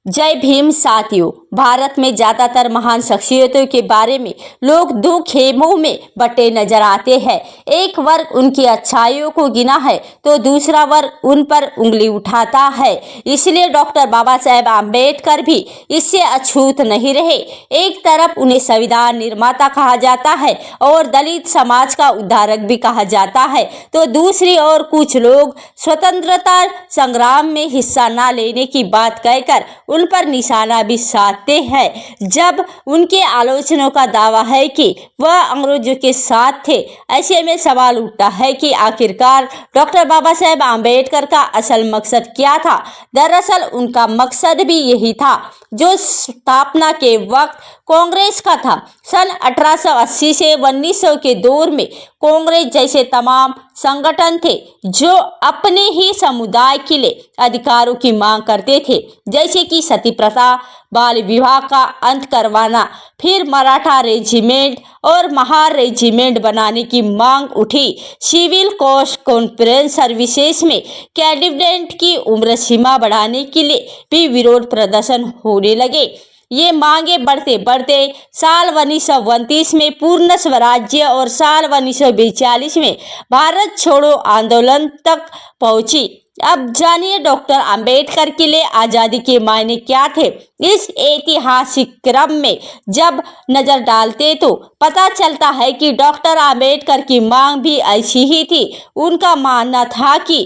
जय भीम साथियों। भारत में ज्यादातर महान शख्सियतों के बारे में लोग दो खेमों में बटे नजर आते हैं। एक वर्ग उनकी अच्छाइयों को गिना है तो दूसरा वर्ग उन पर उंगली उठाता है। इसलिए डॉक्टर बाबा साहेब आम्बेडकर भी इससे अछूत नहीं रहे। एक तरफ उन्हें संविधान निर्माता कहा जाता है और दलित समाज का उद्धारक भी कहा जाता है, तो दूसरी ओर कुछ लोग स्वतंत्रता संग्राम में हिस्सा न लेने की बात कहकर उन पर निशाना भी साधते हैं। जब उनके आलोचकों का दावा है कि वह अंग्रेजों के साथ थे, ऐसे में सवाल उठता है कि आखिरकार डॉक्टर बाबा साहेब आम्बेडकर का असल मकसद क्या था। दरअसल उनका मकसद भी यही था जो स्थापना के वक्त कांग्रेस का था। सन 1880 से 1900 के दौर में कांग्रेस जैसे तमाम संगठन थे जो अपने ही समुदाय के लिए अधिकारों की मांग करते थे, जैसे कि सती प्रथा, बाल विवाह का अंत करवाना। फिर मराठा रेजिमेंट और महार रेजिमेंट बनाने की मांग उठी। सिविल कोर्ट कॉन्फ्रेंस सर्विसेज में कैंडिडेट की उम्र सीमा बढ़ाने के लिए भी विरोध प्रदर्शन होने लगे। ये मांगे बढ़ते बढ़ते साल 1929 में पूर्ण स्वराज्य और साल 1942 में भारत छोड़ो आंदोलन तक पहुंची। अब जानिए डॉक्टर आम्बेडकर के लिए आज़ादी के मायने क्या थे। इस ऐतिहासिक क्रम में जब नजर डालते तो पता चलता है कि डॉक्टर आम्बेडकर की मांग भी ऐसी ही थी। उनका मानना था कि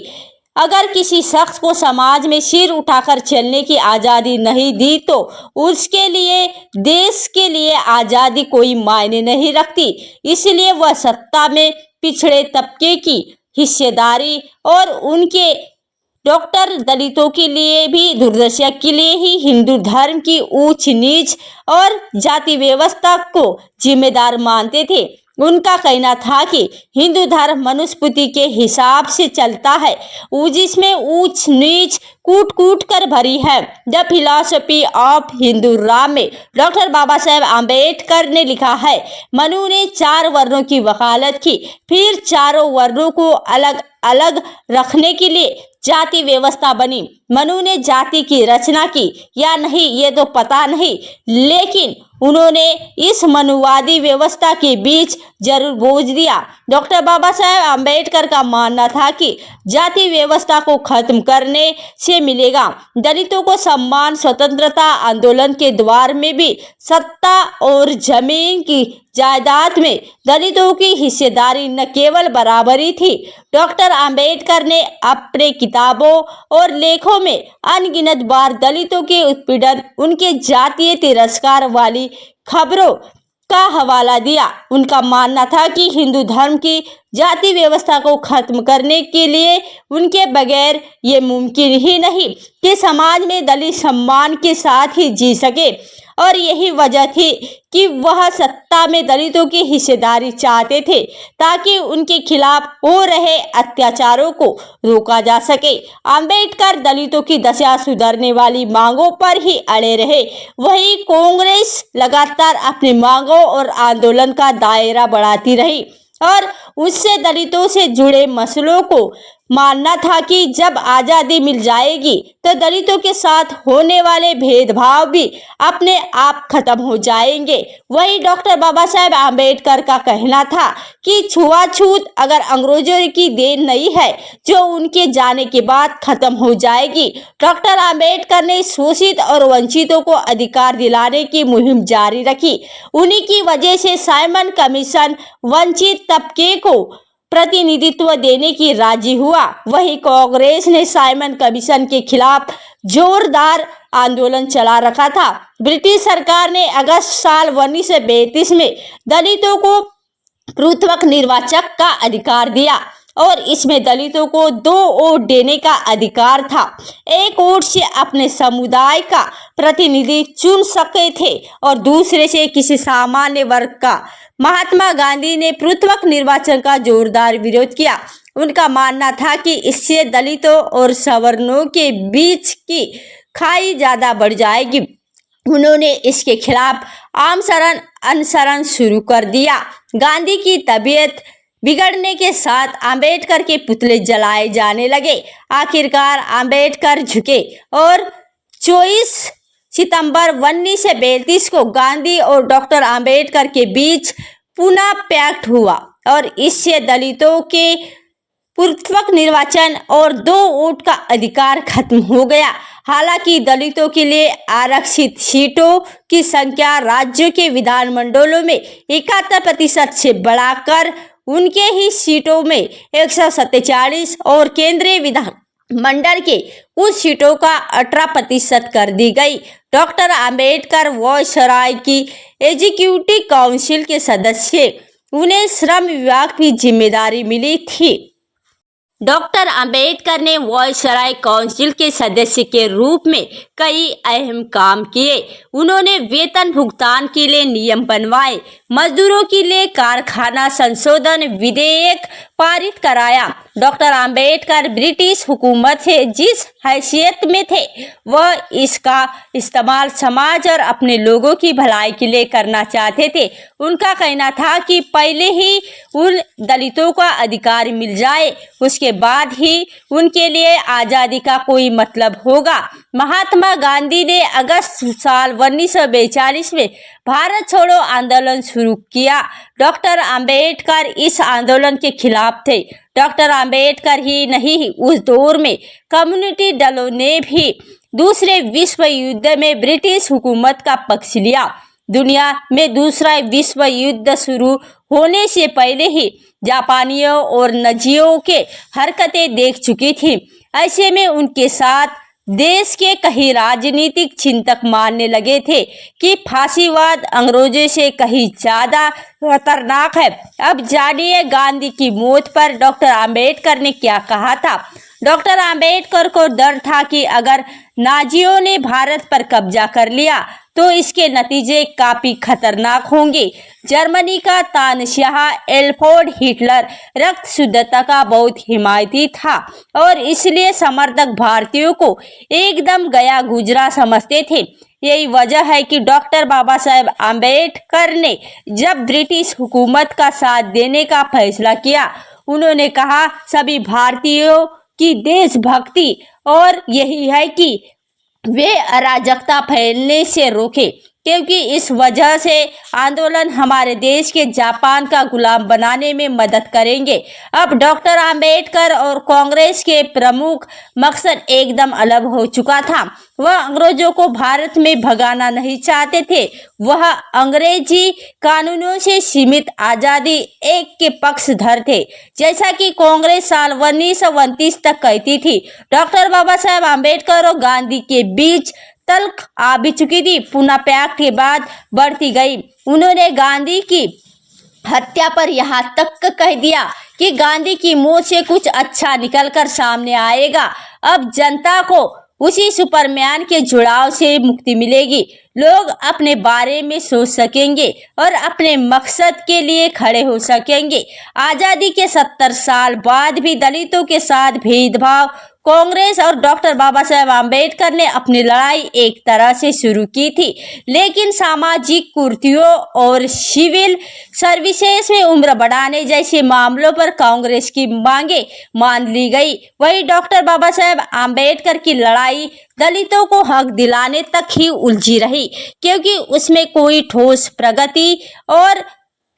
अगर किसी शख्स को समाज में सिर उठाकर चलने की आज़ादी नहीं दी तो उसके लिए देश के लिए आज़ादी कोई मायने नहीं रखती। इसलिए वह सत्ता में पिछड़े तबके की हिस्सेदारी और उनके डॉक्टर दलितों के लिए भी दुर्दशा के लिए ही हिंदू धर्म की ऊंच नीच और जाति व्यवस्था को जिम्मेदार मानते थे। उनका कहना था कि हिंदू धर्म मनुस्मृति के हिसाब से चलता है, जिसमें ऊंच नीच कूट कूट कर भरी है। The philosophy of Hindu Ram में डॉक्टर बाबा साहेब आम्बेडकर ने लिखा है, मनु ने 4 वर्णों की वकालत की, फिर चारों वर्णों को अलग अलग रखने के लिए जाति व्यवस्था बनी। मनु ने जाति की रचना की या नहीं ये तो पता नहीं, लेकिन उन्होंने इस मनुवादी व्यवस्था के बीच जरूर बोझ दिया। डॉक्टर बाबा साहेब आम्बेडकर का मानना था कि जाति व्यवस्था को खत्म करने से मिलेगा दलितों को सम्मान। स्वतंत्रता आंदोलन के द्वार में भी सत्ता और जमीन की जायदाद में दलितों की हिस्सेदारी न केवल बराबरी थी। डॉक्टर आम्बेडकर ने अपने किताबों और लेखों में अनगिनत बार दलितों के उत्पीड़न, उनके जातीय तिरस्कार वाली खबरों का हवाला दिया। उनका मानना था कि हिंदू धर्म की जाति व्यवस्था को खत्म करने के लिए उनके बगैर ये मुमकिन ही नहीं कि समाज में दलित सम्मान के साथ ही जी सके, और यही वजह थी कि वह सत्ता में दलितों की हिस्सेदारी चाहते थे ताकि उनके खिलाफ हो रहे अत्याचारों को रोका जा सके। आम्बेडकर दलितों की दशा सुधारने वाली मांगों पर ही अड़े रहे। वहीं कांग्रेस लगातार अपनी मांगों और आंदोलन का दायरा बढ़ाती रही और उससे दलितों से जुड़े मसलों को मानना था कि जब आज़ादी मिल जाएगी तो दलितों के साथ होने वाले भेदभाव भी अपने आप खत्म हो जाएंगे। वही डॉक्टर बाबा साहेब आम्बेडकर का कहना था कि छुआछूत अगर अंग्रेजों की देन नहीं है जो उनके जाने के बाद खत्म हो जाएगी। डॉक्टर आम्बेडकर ने शोषित और वंचितों को अधिकार दिलाने की मुहिम जारी रखी। उन्हीं की वजह से साइमन कमीशन वंचित तबके को प्रतिनिधित्व देने की राजी हुआ। वही कांग्रेस ने साइमन कमीशन के खिलाफ जोरदार आंदोलन चला रखा था। ब्रिटिश सरकार ने अगस्त साल 1932 में दलितों को पृथक निर्वाचक का अधिकार दिया और इसमें दलितों को 2 वोट देने का अधिकार था। 1 वोट से अपने समुदाय का प्रतिनिधि चुन सकते थे और दूसरे से किसी सामान्य वर्ग का। महात्मा गांधी ने पृथक निर्वाचन का जोरदार विरोध किया। उनका मानना था कि इससे दलितों और सवर्णों के बीच की खाई ज्यादा बढ़ जाएगी। उन्होंने इसके खिलाफ आमरण अनशन शुरू कर दिया। गांधी की तबीयत बिगड़ने के साथ आम्बेडकर के पुतले जलाए जाने लगे। आखिरकार आम्बेडकर झुके और 24 सितंबर 1932 को गांधी और डॉक्टर आम्बेडकर के बीच पुनः पैक्ट हुआ और इससे दलितों के पूर्वक निर्वाचन और 2 वोट का अधिकार खत्म हो गया। हालांकि दलितों के लिए आरक्षित सीटों की संख्या राज्यों के विधानमंडलों में 71% से बढ़ाकर उनके ही सीटों में 147 और केंद्रीय विधानमंडल के कुछ सीटों का 18% कर दी गई। डॉक्टर आम्बेडकर वायसराय की एग्जीक्यूटिव काउंसिल के सदस्य, उन्हें श्रम विभाग की जिम्मेदारी मिली थी। डॉक्टर आम्बेडकर ने वायसराय काउंसिल के सदस्य के रूप में कई अहम काम किए। उन्होंने वेतन भुगतान के लिए नियम बनवाए, मजदूरों के लिए कारखाना संशोधन विधेयक पारित कराया। डॉक्टर आम्बेडकर ब्रिटिश हुकूमत से जिस हैसियत में थे, वह इसका इस्तेमाल समाज और अपने लोगों की भलाई के लिए करना चाहते थे। उनका कहना था कि पहले ही उन दलितों का अधिकार मिल जाए, उसके बाद ही उनके लिए आज़ादी का कोई मतलब होगा। महात्मा गांधी ने अगस्त साल 1942 में भारत छोड़ो आंदोलन शुरू किया। डॉक्टर आम्बेडकर इस आंदोलन के खिलाफ थे। डॉक्टर आम्बेडकर ही नहीं, उस दौर में कम्युनिटी दलों ने भी दूसरे विश्व युद्ध में ब्रिटिश हुकूमत का पक्ष लिया। दुनिया में दूसरा विश्व युद्ध शुरू होने से पहले ही जापानियों और नाज़ियों के हरकतें देख चुकी थी। ऐसे में उनके साथ देश के कई राजनीतिक चिंतक मानने लगे थे कि फांसीवाद अंग्रेजों से कहीं ज़्यादा खतरनाक है। अब जानिए गांधी की मौत पर डॉक्टर आम्बेडकर ने क्या कहा था। डॉक्टर आम्बेडकर को डर था कि अगर नाज़ियों ने भारत पर कब्जा कर लिया तो इसके नतीजे काफ़ी खतरनाक होंगे। जर्मनी का तानाशाह एडोल्फ हिटलर रक्त शुद्धता का बहुत हिमायती था और इसलिए समर्थक भारतीयों को एकदम गया गुजरा समझते थे। यही वजह है कि डॉक्टर बाबा साहेब आम्बेडकर ने जब ब्रिटिश हुकूमत का साथ देने का फैसला किया, उन्होंने कहा सभी भारतीयों की देशभक्ति और यही है कि वे अराजकता फैलने से रोके, क्योंकि इस वजह से आंदोलन हमारे देश के जापान का गुलाम बनाने में मदद करेंगे। अब डॉक्टर आम्बेडकर और कांग्रेस के प्रमुख मकसद एकदम अलग हो चुका था। वह अंग्रेजों को भारत में भगाना नहीं चाहते थे, वह अंग्रेजी कानूनों से सीमित आज़ादी एक के पक्षधर थे, जैसा कि कांग्रेस साल 1929 तक कहती थी। डॉक्टर बाबा साहेब आम्बेडकर और गांधी के बीच तल्ख आ भी चुकी थी, पुनः पैक्ट के बाद बढ़ती गई। उन्होंने गांधी की हत्या पर यहाँ तक कह दिया कि गांधी की मौत से कुछ अच्छा निकलकर सामने आएगा। अब जनता को उसी सुपरमैन के जुड़ाव से मुक्ति मिलेगी। लोग अपने बारे में सोच सकेंगे और अपने मकसद के लिए खड़े हो सकेंगे। आज़ादी के 70 साल बाद भी दलितों के साथ भेदभाव कांग्रेस और डॉक्टर बाबा साहेब आम्बेडकर ने अपनी लड़ाई एक तरह से शुरू की थी, लेकिन सामाजिक कुर्तियों और सिविल सर्विसेज में उम्र बढ़ाने जैसे मामलों पर कांग्रेस की मांगे मान ली गई। वही डॉक्टर बाबा साहेब आम्बेडकर की लड़ाई दलितों को हक दिलाने तक ही उलझी रही, क्योंकि उसमें कोई ठोस प्रगति और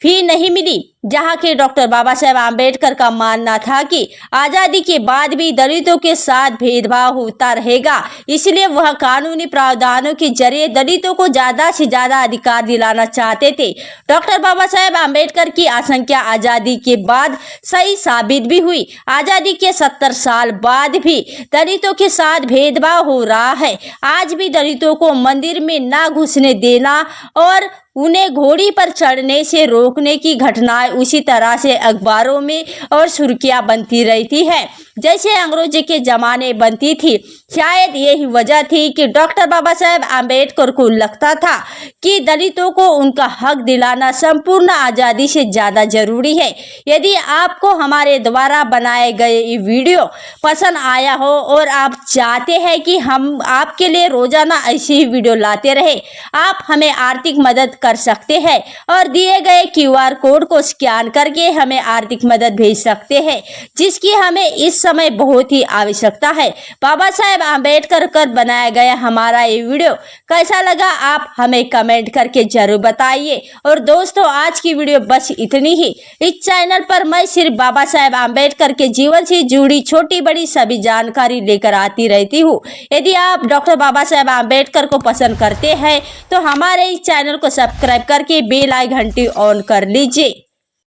भी नहीं मिली। जहां के डॉक्टर बाबा साहेब आम्बेडकर का मानना था कि आज़ादी के बाद भी दलितों के साथ भेदभाव होता रहेगा, इसलिए वह कानूनी प्रावधानों के जरिए दलितों को ज़्यादा से ज़्यादा अधिकार दिलाना चाहते थे। डॉक्टर बाबा साहेब आम्बेडकर की आशंका आज़ादी के बाद सही साबित भी हुई। आज़ादी के 70 साल बाद भी दलितों के साथ भेदभाव हो रहा है। आज भी दलितों को मंदिर में ना घुसने देना और उन्हें घोड़ी पर चढ़ने से रोकने की घटनाएं उसी तरह से अखबारों में और सुर्खियां बनती रहती है जैसे अंग्रेजों के ज़माने बनती थी। शायद यही वजह थी कि डॉक्टर बाबा साहेब आम्बेडकर को लगता था कि दलितों को उनका हक दिलाना संपूर्ण आज़ादी से ज़्यादा जरूरी है। यदि आपको हमारे द्वारा बनाए गए ये वीडियो पसंद आया हो और आप चाहते हैं कि हम आपके लिए रोज़ाना ऐसी ही वीडियो लाते रहे, आप हमें आर्थिक मदद कर सकते हैं और दिए गए QR कोड को स्कैन करके हमें आर्थिक मदद भेज सकते हैं, जिसकी हमें इस समय बहुत ही आवश्यकता है। बाबा साहेब आम्बेडकर कर बनाया गया हमारा ये वीडियो कैसा लगा आप हमें कमेंट करके जरूर बताइए। और दोस्तों आज की वीडियो बस इतनी ही। इस चैनल पर मैं सिर्फ बाबा साहेब आम्बेडकर के जीवन से जुड़ी छोटी बड़ी सभी जानकारी लेकर आती रहती हूँ। यदि आप डॉक्टर बाबा साहेब आम्बेडकर को पसंद करते हैं तो हमारे इस चैनल को सब्सक्राइब करके बेल आइकन घंटी ऑन कर लीजिए।